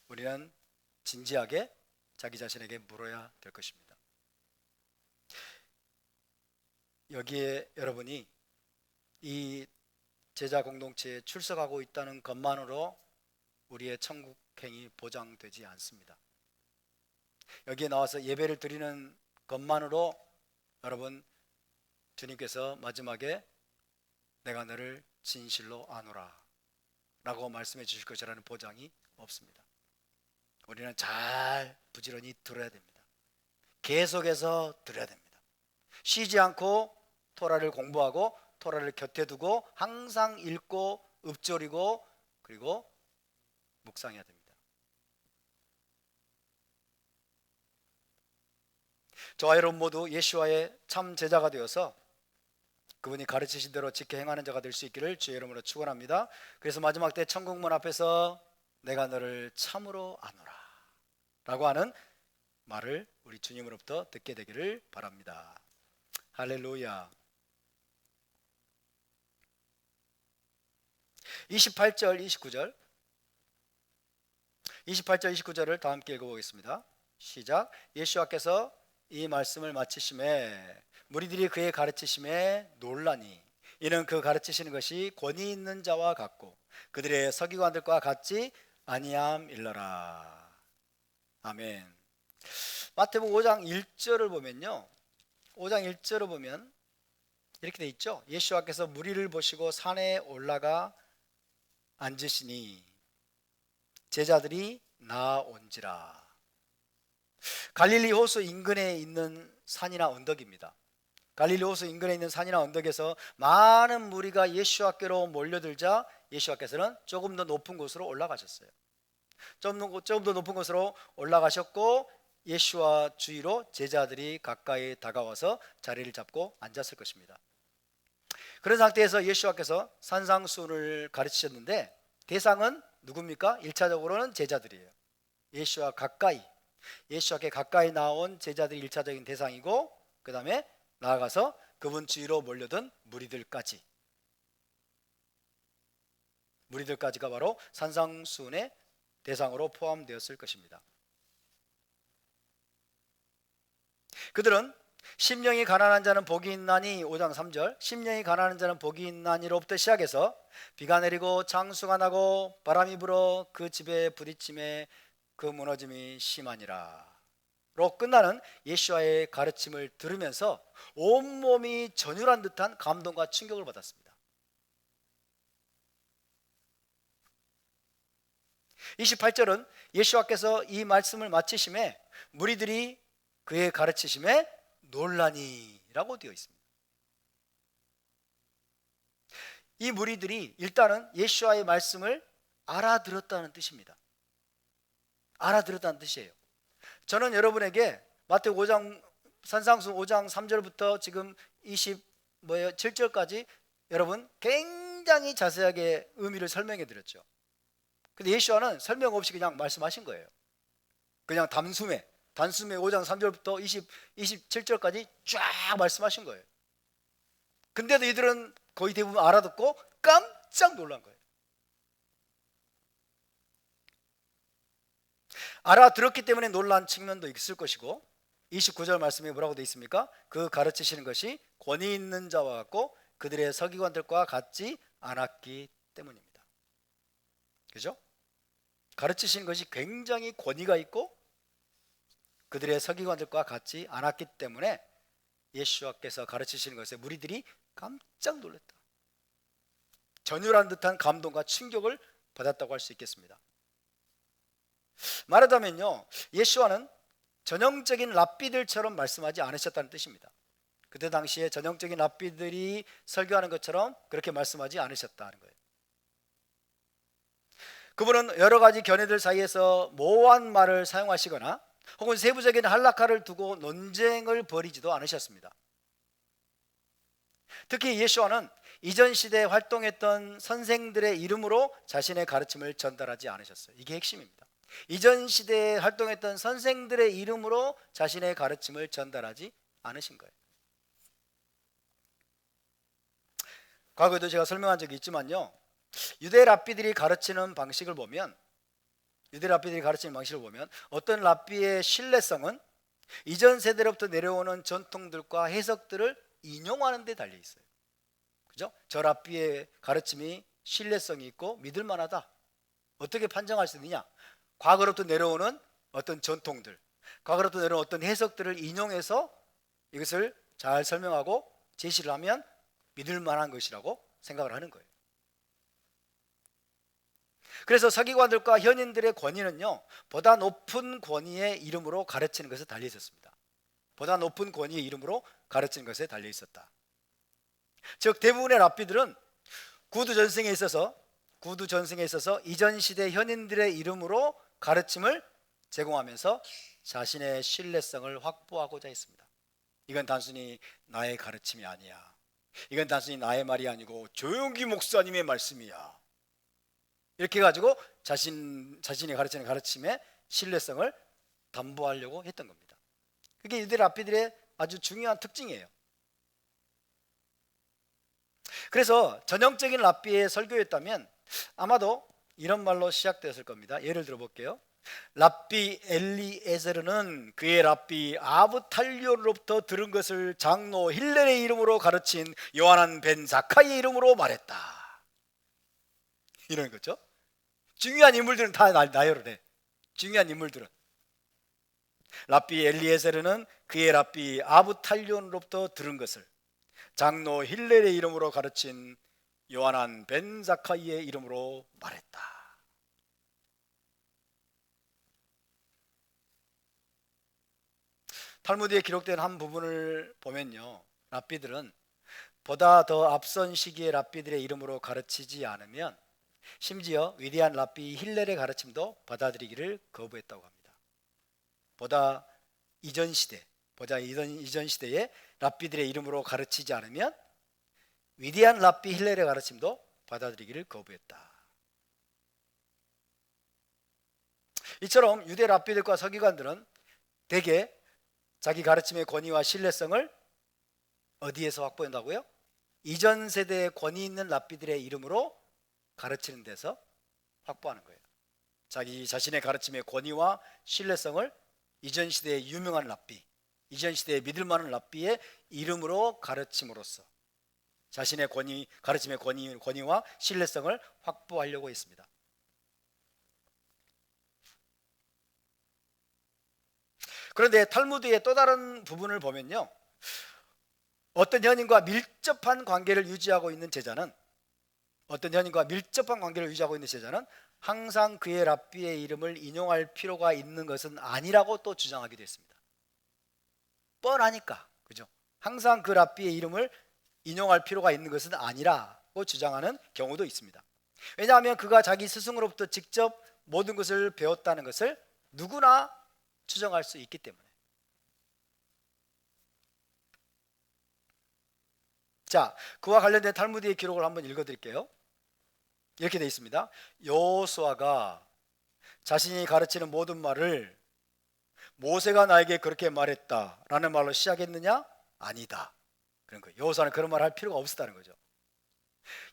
우리는 진지하게 자기 자신에게 물어야 될 것입니다. 여기에 여러분이 이 제자 공동체에 출석하고 있다는 것만으로 우리의 천국행이 보장되지 않습니다. 여기에 나와서 예배를 드리는 것만으로 여러분, 주님께서 마지막에 내가 너를 진실로 아노라 라고 말씀해 주실 것이라는 보장이 없습니다. 우리는 잘 부지런히 들어야 됩니다. 계속해서 들어야 됩니다. 쉬지 않고 토라를 공부하고 토라를 곁에 두고 항상 읽고 읊조리고 그리고 묵상해야 됩니다. 저와 여러분 모두 예수와의 참 제자가 되어서 그분이 가르치신 대로 지켜 행하는 자가 될 수 있기를 주의 이름으로 축원합니다. 그래서 마지막 때 천국문 앞에서 내가 너를 참으로 아노라 라고 하는 말을 우리 주님으로부터 듣게 되기를 바랍니다. 할렐루야. 28절 29절을 다 함께 읽어보겠습니다. 시작. 예수와께서 이 말씀을 마치심에 무리들이 그의 가르치심에 놀라니 이는 그 가르치시는 것이 권위 있는 자와 같고 그들의 서기관들과 같지 아니함일러라. 아멘. 마태복음 5장 1절을 보면요, 5장 1절을 보면 이렇게 돼 있죠. 예수와께서 무리를 보시고 산에 올라가 앉으시니 제자들이 나온지라. 갈릴리 호수 인근에 있는 산이나 언덕입니다. 갈릴리 호수 인근에 있는 산이나 언덕에서 많은 무리가 예수와께로 몰려들자 예수와께서는 조금 더 높은 곳으로 올라가셨어요. 조금 더 높은 곳으로 올라가셨고 예수와 주위로 제자들이 가까이 다가와서 자리를 잡고 앉았을 것입니다. 그런 상태에서 예수와께서 산상수훈을 가르치셨는데 대상은 누굽니까? 1차적으로는 제자들이에요. 예수와께 가까이 나온 제자들이 1차적인 대상이고 그 다음에 나아가서 그분 주위로 몰려든 무리들까지가 바로 산상수훈의 대상으로 포함되었을 것입니다. 그들은 심령이 가난한 자는 복이 있나니 5장 3절 심령이 가난한 자는 복이 있나니로부터 시작해서 비가 내리고 장수가 나고 바람이 불어 그 집에 부딪힘에 그 무너짐이 심하니라 로 끝나는 예수와의 가르침을 들으면서 온몸이 전율한 듯한 감동과 충격을 받았습니다. 28절은 예수와께서 이 말씀을 마치심에 무리들이 그의 가르치심에 놀라니라고 되어 있습니다. 이 무리들이 일단은 예수와의 말씀을 알아들었다는 뜻입니다. 알아들었다는 뜻이에요. 저는 여러분에게 마태복음 5장 산상수훈 5장 3절부터 지금 27절까지 여러분 굉장히 자세하게 의미를 설명해 드렸죠. 근데 예수와는 설명 없이 그냥 말씀하신 거예요. 그냥 단숨에 5장 3절부터 27절까지 쫙 말씀하신 거예요. 근데도 이들은 거의 대부분 알아듣고 깜짝 놀란 거예요. 알아들었기 때문에 놀란 측면도 있을 것이고 29절 말씀에 뭐라고 되어 있습니까? 그 가르치시는 것이 권위 있는 자와 같고 그들의 서기관들과 같지 않았기 때문입니다. 그죠? 가르치시는 것이 굉장히 권위가 있고 그들의 서기관들과 같지 않았기 때문에 예수와께서 가르치시는 것에 무리들이 깜짝 놀랐다. 전율한 듯한 감동과 충격을 받았다고 할 수 있겠습니다. 말하자면요, 예수와는 전형적인 랍비들처럼 말씀하지 않으셨다는 뜻입니다. 그때 당시에 전형적인 랍비들이 설교하는 것처럼 그렇게 말씀하지 않으셨다는 거예요. 그분은 여러 가지 견해들 사이에서 모호한 말을 사용하시거나 혹은 세부적인 할라카를 두고 논쟁을 벌이지도 않으셨습니다. 특히 예수와는 이전 시대에 활동했던 선생들의 이름으로 자신의 가르침을 전달하지 않으셨어요. 이게 핵심입니다. 이전 시대에 활동했던 선생들의 이름으로 자신의 가르침을 전달하지 않으신 거예요. 과거에도 제가 설명한 적이 있지만요, 유대 랍비들이 가르치는 방식을 보면 어떤 랍비의 신뢰성은 이전 세대로부터 내려오는 전통들과 해석들을 인용하는 데 달려 있어요. 그죠? 저 랍비의 가르침이 신뢰성이 있고 믿을 만하다. 어떻게 판정할 수 있느냐? 과거로부터 내려오는 어떤 전통들, 과거로부터 내려오는 어떤 해석들을 인용해서 이것을 잘 설명하고 제시를 하면 믿을 만한 것이라고 생각을 하는 거예요. 그래서 서기관들과 현인들의 권위는요, 보다 높은 권위의 이름으로 가르치는 것에 달려 있었습니다. 보다 높은 권위의 이름으로 가르치는 것에 달려 있었다. 즉 대부분의 랍비들은 구두 전승에 있어서 이전 시대 현인들의 이름으로 가르침을 제공하면서 자신의 신뢰성을 확보하고자 했습니다. 이건 단순히 나의 가르침이 아니야. 이건 단순히 나의 말이 아니고 조용기 목사님의 말씀이야. 이렇게 해가지고 자신이 가르치는 가르침의 신뢰성을 담보하려고 했던 겁니다. 그게 유대 랍비들의 아주 중요한 특징이에요. 그래서 전형적인 랍비의 설교였다면 아마도 이런 말로 시작되었을 겁니다. 예를 들어 볼게요. 랍비 엘리에세르는 그의 랍비 아브탈리오로부터 들은 것을 장로 힐렐의 이름으로 가르친 요하난 벤 자카이의 이름으로 말했다. 이런 거죠. 중요한 인물들은 다 나열을 해. 중요한 인물들은 랍비 엘리에세르는 그의 랍비 아브탈리온으로부터 들은 것을 장로 힐렐의 이름으로 가르친 요하난 벤 자카이의 이름으로 말했다. 탈무드에 기록된 한 부분을 보면요, 랍비들은 보다 더 앞선 시기의 랍비들의 이름으로 가르치지 않으면 심지어 위대한 랍비 힐렐의 가르침도 받아들이기를 거부했다고 합니다. 보다 이전 시대에 랍비들의 이름으로 가르치지 않으면 위대한 랍비 힐렐의 가르침도 받아들이기를 거부했다. 이처럼 유대 랍비들과 서기관들은 대개 자기 가르침의 권위와 신뢰성을 어디에서 확보한다고요? 이전 세대의 권위 있는 랍비들의 이름으로 가르치는 데서 확보하는 거예요. 자신의 가르침의 권위와 신뢰성을 이전 시대의 유명한 랍비, 이전 시대의 믿을 만한 랍비의 이름으로 가르침으로써 자신의 가르침의 권위와 신뢰성을 확보하려고 했습니다. 그런데 탈무드의 또 다른 부분을 보면요, 어떤 현인과 밀접한 관계를 유지하고 있는 제자는 항상 그의 랍비의 이름을 인용할 필요가 있는 것은 아니라고 또 주장하기도 했습니다. 뻔하니까, 그죠? 항상 그 랍비의 이름을 인용할 필요가 있는 것은 아니라고 주장하는 경우도 있습니다. 왜냐하면 그가 자기 스승으로부터 직접 모든 것을 배웠다는 것을 누구나 추정할 수 있기 때문에. 자, 그와 관련된 탈무드의 기록을 한번 읽어드릴게요. 이렇게 되어 있습니다. 여호수아가 자신이 가르치는 모든 말을 모세가 나에게 그렇게 말했다라는 말로 시작했느냐? 아니다. 그런 거예요. 여호수아는 그런 말을 할 필요가 없었다는 거죠.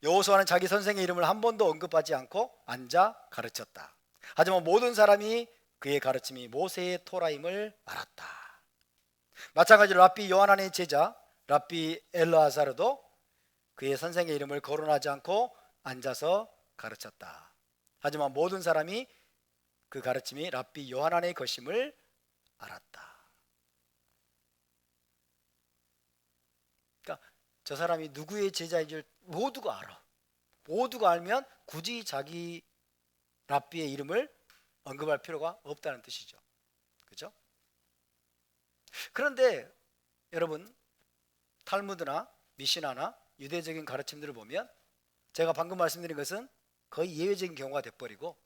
여호수아는 자기 선생의 이름을 한 번도 언급하지 않고 앉아 가르쳤다. 하지만 모든 사람이 그의 가르침이 모세의 토라임을 알았다. 마찬가지로 랍비 요하난의 제자 랍비 엘르아사르도 그의 선생의 이름을 거론하지 않고 앉아서 가르쳤다. 하지만 모든 사람이 그 가르침이 랍비 요하난의 것임을 알았다. 그러니까 저 사람이 누구의 제자인지 모두가 알아. 모두가 알면 굳이 자기 랍비의 이름을 언급할 필요가 없다는 뜻이죠. 그죠? 그런데 여러분, 탈무드나 미시나나 유대적인 가르침들을 보면 제가 방금 말씀드린 것은 거의 예외적인 경우가 돼버리고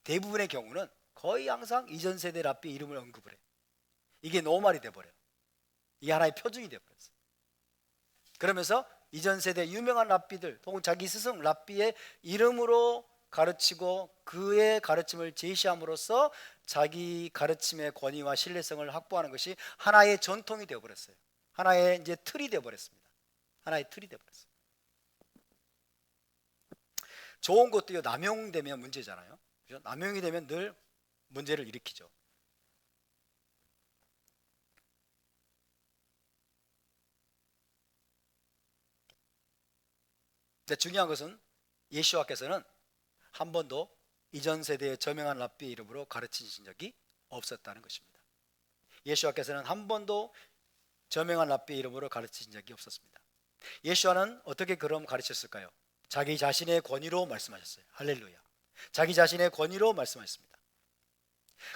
대부분의 경우는 거의 항상 이전 세대 랍비 이름을 언급을 해. 이게 노말이 돼버려요. 이게 하나의 표준이 돼버렸어요. 그러면서 이전 세대 유명한 랍비들 혹은 자기 스승 랍비의 이름으로 가르치고 그의 가르침을 제시함으로써 자기 가르침의 권위와 신뢰성을 확보하는 것이 하나의 전통이 되어버렸어요. 하나의 이제 틀이 되어버렸습니다. 하나의 틀이 되어버렸어요. 좋은 것도요, 남용되면 문제잖아요. 그렇죠? 남용이 되면 늘 문제를 일으키죠. 근데 중요한 것은 예수와께서는 한 번도 이전 세대의 저명한 랍비의 이름으로 가르치신 적이 없었다는 것입니다. 예수와께서는 한 번도 저명한 랍비의 이름으로 가르치신 적이 없었습니다. 예수와는 어떻게 그럼 가르쳤을까요? 자기 자신의 권위로 말씀하셨어요. 할렐루야. 자기 자신의 권위로 말씀하셨습니다.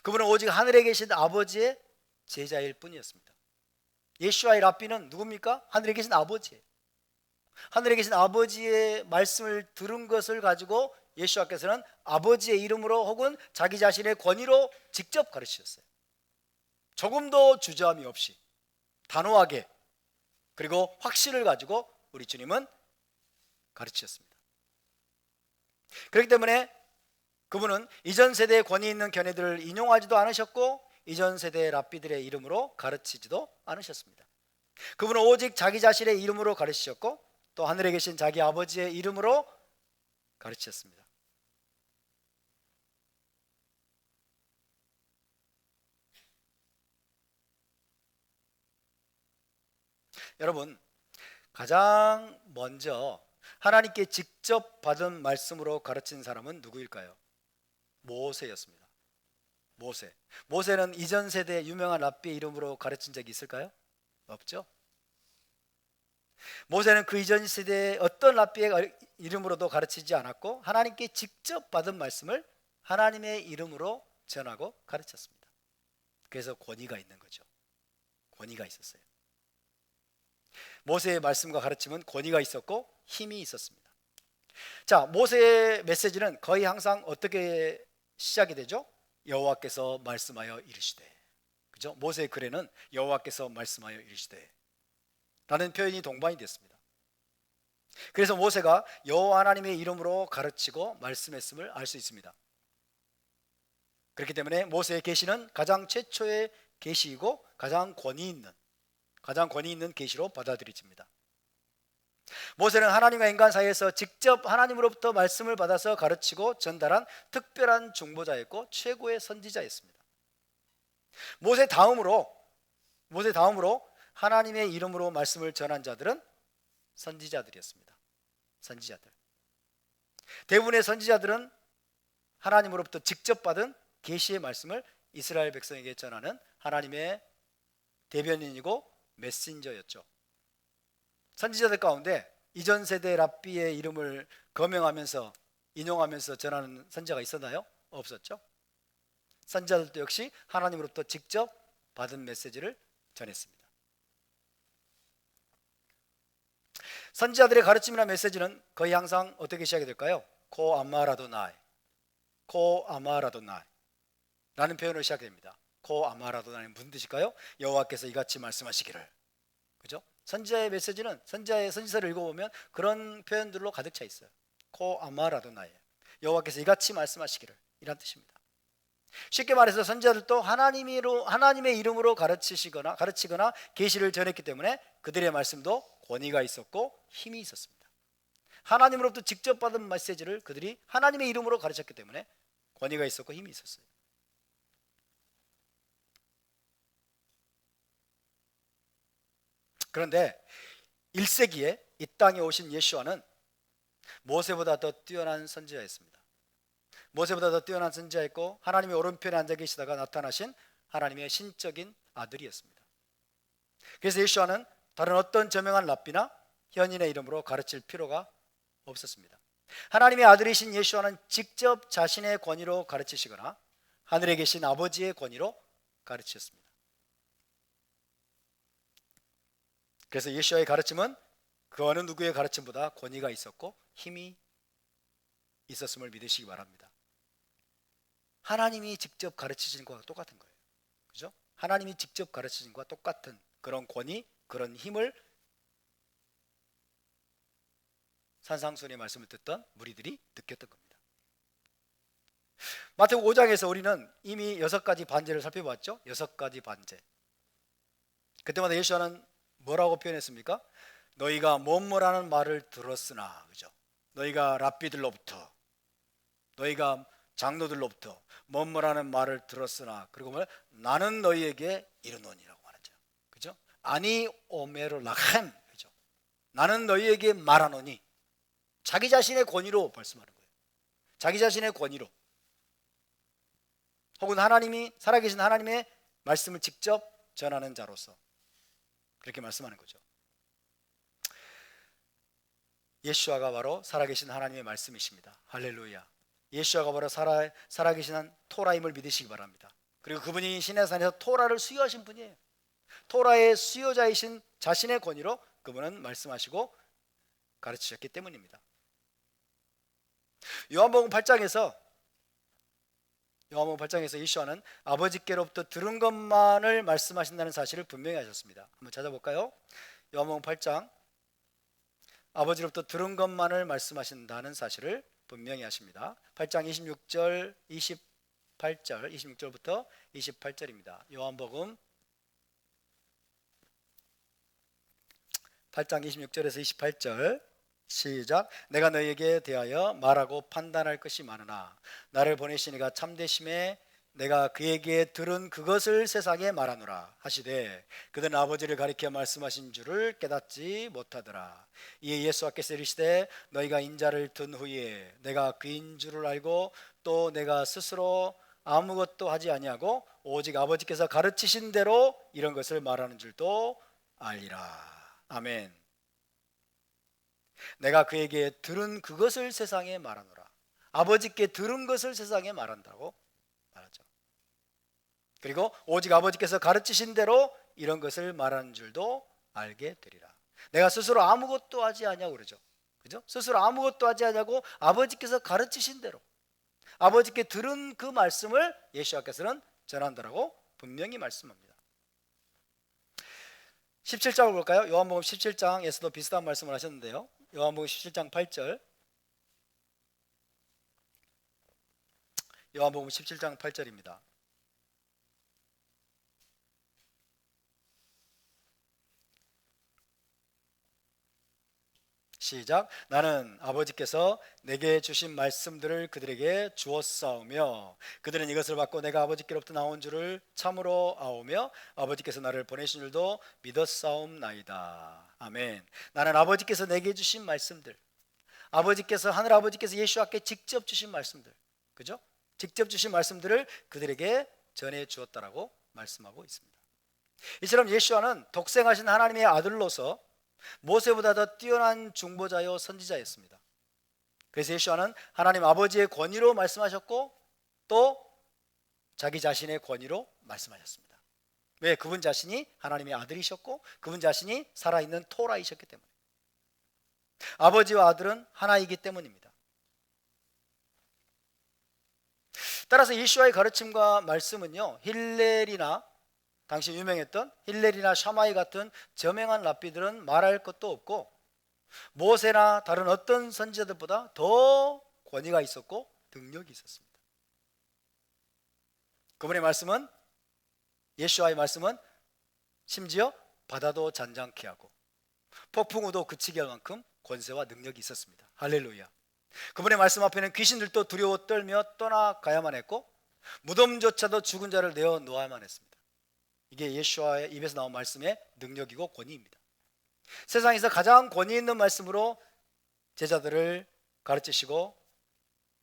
그분은 오직 하늘에 계신 아버지의 제자일 뿐이었습니다. 예수와의 랍비는 누굽니까? 하늘에 계신 아버지예요. 하늘에 계신 아버지의 말씀을 들은 것을 가지고 예수와께서는 아버지의 이름으로 혹은 자기 자신의 권위로 직접 가르치셨어요. 조금도 주저함이 없이 단호하게, 그리고 확신을 가지고 우리 주님은 가르치셨습니다. 그렇기 때문에 그분은 이전 세대의 권위 있는 견해들을 인용하지도 않으셨고 이전 세대의 랍비들의 이름으로 가르치지도 않으셨습니다. 그분은 오직 자기 자신의 이름으로 가르치셨고 또 하늘에 계신 자기 아버지의 이름으로 가르치셨습니다. 여러분, 가장 먼저 하나님께 직접 받은 말씀으로 가르친 사람은 누구일까요? 모세였습니다. 모세는 이전 세대의 유명한 랍비의 이름으로 가르친 적이 있을까요? 없죠. 모세는 그 이전 세대의 어떤 랍비의 이름으로도 가르치지 않았고 하나님께 직접 받은 말씀을 하나님의 이름으로 전하고 가르쳤습니다. 그래서 권위가 있는 거죠. 권위가 있었어요. 모세의 말씀과 가르침은 권위가 있었고 힘이 있었습니다. 자, 모세의 메시지는 거의 항상 어떻게 시작이 되죠? 여호와께서 말씀하여 이르시되, 그죠? 모세의 글에는 여호와께서 말씀하여 이르시되 라는 표현이 동반이 됐습니다. 그래서 모세가 여호와 하나님의 이름으로 가르치고 말씀했음을 알 수 있습니다. 그렇기 때문에 모세의 계시는 가장 최초의 계시이고 가장 권위 있는 계시로 받아들여집니다. 모세는 하나님과 인간 사이에서 직접 하나님으로부터 말씀을 받아서 가르치고 전달한 특별한 중보자였고 최고의 선지자였습니다. 모세 다음으로 하나님의 이름으로 말씀을 전한 자들은 선지자들이었습니다. 선지자들. 대부분의 선지자들은 하나님으로부터 직접 받은 계시의 말씀을 이스라엘 백성에게 전하는 하나님의 대변인이고 메신저였죠. 선지자들 가운데 이전 세대 랍비의 이름을 거명하면서 인용하면서 전하는 선지자가 있었나요? 없었죠. 선지자들도 역시 하나님으로부터 직접 받은 메시지를 전했습니다. 선지자들의 가르침이나 메시지는 거의 항상 어떻게 시작이 될까요? 코 아마라도나이 라는 표현으로 시작됩니다. 코 아마라도나이 무슨 뜻일까요? 여호와께서 이같이 말씀하시기를. 그죠? 선지자의 메시지는 선지서를 읽어보면 그런 표현들로 가득 차 있어요. 코 아마라도나이, 여호와께서 이같이 말씀하시기를, 이란 뜻입니다. 쉽게 말해서 선지자들도 하나님의 이름으로 가르치거나 계시를 전했기 때문에 그들의 말씀도 권위가 있었고 힘이 있었습니다. 하나님으로부터 직접 받은 메시지를 그들이 하나님의 이름으로 가르쳤기 때문에 권위가 있었고 힘이 있었어요. 그런데 1세기에 이 땅에 오신 예수와는 모세보다 더 뛰어난 선지자였습니다. 모세보다 더 뛰어난 선지자였고 하나님의 오른편에 앉아 계시다가 나타나신 하나님의 신적인 아들이었습니다. 그래서 예수와는 다른 어떤 저명한 랍비나 현인의 이름으로 가르칠 필요가 없었습니다. 하나님의 아들이신 예수와는 직접 자신의 권위로 가르치시거나 하늘에 계신 아버지의 권위로 가르치셨습니다. 그래서 예수와의 가르침은 그 어느 누구의 가르침보다 권위가 있었고 힘이 있었음을 믿으시기 바랍니다. 하나님이 직접 가르치신 것과 똑같은 거예요. 그죠? 하나님이 직접 가르치신 것과 똑같은 그런 권위, 그런 힘을 산상수훈의 말씀을 듣던 무리들이 느꼈던 겁니다. 마태복음 5장에서 우리는 이미 6가지 반제를 살펴봤죠. 6가지 반제. 그때마다 예수와는 뭐라고 표현했습니까? 너희가 뭐뭐라는 말을 들었으나, 그죠? 너희가 랍비들로부터, 너희가 장로들로부터 뭐뭐라는 말을 들었으나, 그리고 뭐 나는 너희에게 이르노니라고 말하죠. 그죠? 아니 오메로 라켐, 그죠? 나는 너희에게 말하노니. 자기 자신의 권위로 말씀하는 거예요. 자기 자신의 권위로. 혹은 하나님이 살아계신 하나님의 말씀을 직접 전하는 자로서 그렇게 말씀하는 거죠. 예수아가 바로 살아계신 하나님의 말씀이십니다. 할렐루야. 예수아가 바로 살아계신 토라임을 믿으시기 바랍니다. 그리고 그분이 시내산에서 토라를 수여하신 분이에요. 토라의 수여자이신 자신의 권위로 그분은 말씀하시고 가르치셨기 때문입니다. 요한복음 8장에서 예수와는 아버지께로부터 들은 것만을 말씀하신다는 사실을 분명히 하셨습니다. 한번 찾아볼까요? 요한복음 8장 아버지로부터 들은 것만을 말씀하신다는 사실을 분명히 하십니다. 8장 26절, 28절, 26절부터 28절입니다. 요한복음 8장 26절에서 28절 시작. 내가 너희에게 대하여 말하고 판단할 것이 많으나 나를 보내신 이가 참되심에 내가 그에게 들은 그것을 세상에 말하노라 하시되 그들은 아버지를 가리켜 말씀하신 줄을 깨닫지 못하더라. 이에 예수께서 이르시되 너희가 인자를 든 후에 내가 그인 줄을 알고 또 내가 스스로 아무것도 하지 아니하고 오직 아버지께서 가르치신 대로 이런 것을 말하는 줄도 알리라. 아멘. 내가 그에게 들은 그것을 세상에 말하노라. 아버지께 들은 것을 세상에 말한다고 말하죠. 그리고 오직 아버지께서 가르치신 대로 이런 것을 말하는 줄도 알게 되리라. 내가 스스로 아무것도 하지 아니하고 그러죠. 그죠? 스스로 아무것도 하지 아니하고 아버지께서 가르치신 대로 아버지께 들은 그 말씀을 예수께서는 전한다라고 분명히 말씀합니다. 17장을 볼까요? 요한복음 17장에서도 비슷한 말씀을 하셨는데요. 요한복음 17장 8절 요한복음 17장 8절입니다. 시작. 나는 아버지께서 내게 주신 말씀들을 그들에게 주었사오며 그들은 이것을 받고 내가 아버지께로부터 나온 줄을 참으로 아오며 아버지께서 나를 보내신 줄도 믿었사옵나이다. 아멘. 나는 아버지께서 내게 주신 말씀들, 아버지께서 하늘 아버지께서 예수께 직접 주신 말씀들, 그죠? 직접 주신 말씀들을 그들에게 전해 주었다라고 말씀하고 있습니다. 이처럼 예수와는 독생하신 하나님의 아들로서 모세보다 더 뛰어난 중보자요 선지자였습니다. 그래서 예수와는 하나님 아버지의 권위로 말씀하셨고 또 자기 자신의 권위로 말씀하셨습니다. 왜? 그분 자신이 하나님의 아들이셨고 그분 자신이 살아있는 토라이셨기 때문에. 아버지와 아들은 하나이기 때문입니다. 따라서 예수와의 가르침과 말씀은요, 힐렐이나 당시 유명했던 힐렐이나 샤마이 같은 저명한 랍비들은 말할 것도 없고 모세나 다른 어떤 선지자들보다 더 권위가 있었고 능력이 있었습니다. 그분의 말씀은, 예수와의 말씀은 심지어 바다도 잔잔케 하고 폭풍우도 그치게 할 만큼 권세와 능력이 있었습니다. 할렐루야. 그분의 말씀 앞에는 귀신들도 두려워 떨며 떠나가야만 했고 무덤조차도 죽은 자를 내어 놓아야만 했습니다. 이게 예수와의 입에서 나온 말씀의 능력이고 권위입니다. 세상에서 가장 권위 있는 말씀으로 제자들을 가르치시고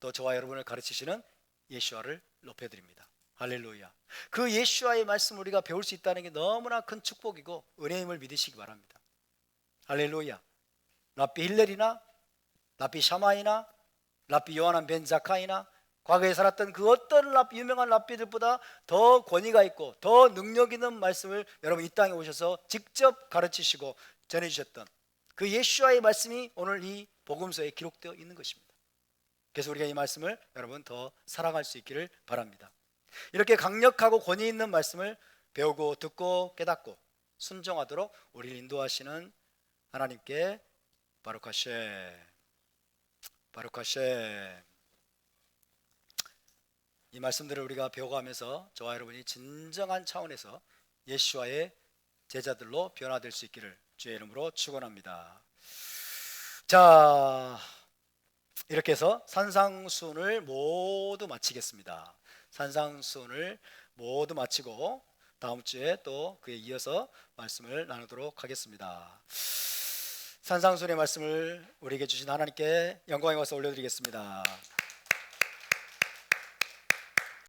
또 저와 여러분을 가르치시는 예수와를 높여드립니다. 할렐루야. 그 예수와의 말씀을 우리가 배울 수 있다는 게 너무나 큰 축복이고 은혜임을 믿으시기 바랍니다. 할렐루야. 랍비 힐렐이나 랍비 샤마이나 랍비 요하난 벤 자카이나 과거에 살았던 그 어떤 유명한 랍비들보다 더 권위가 있고 더 능력 있는 말씀을 여러분 이 땅에 오셔서 직접 가르치시고 전해주셨던 그 예수와의 말씀이 오늘 이 복음서에 기록되어 있는 것입니다. 그래서 우리가 이 말씀을 여러분 더 사랑할 수 있기를 바랍니다. 이렇게 강력하고 권위 있는 말씀을 배우고 듣고 깨닫고 순종하도록 우리를 인도하시는 하나님께 바루카쉐 바루카쉐. 이 말씀들을 우리가 배워가면서 저와 여러분이 진정한 차원에서 예수와의 제자들로 변화될 수 있기를 주의 이름으로 축원합니다. 자, 이렇게 해서 산상순을 모두 마치겠습니다. 산상순을 모두 마치고 다음 주에 또 그에 이어서 말씀을 나누도록 하겠습니다. 산상순의 말씀을 우리에게 주신 하나님께 영광의 것을 올려드리겠습니다.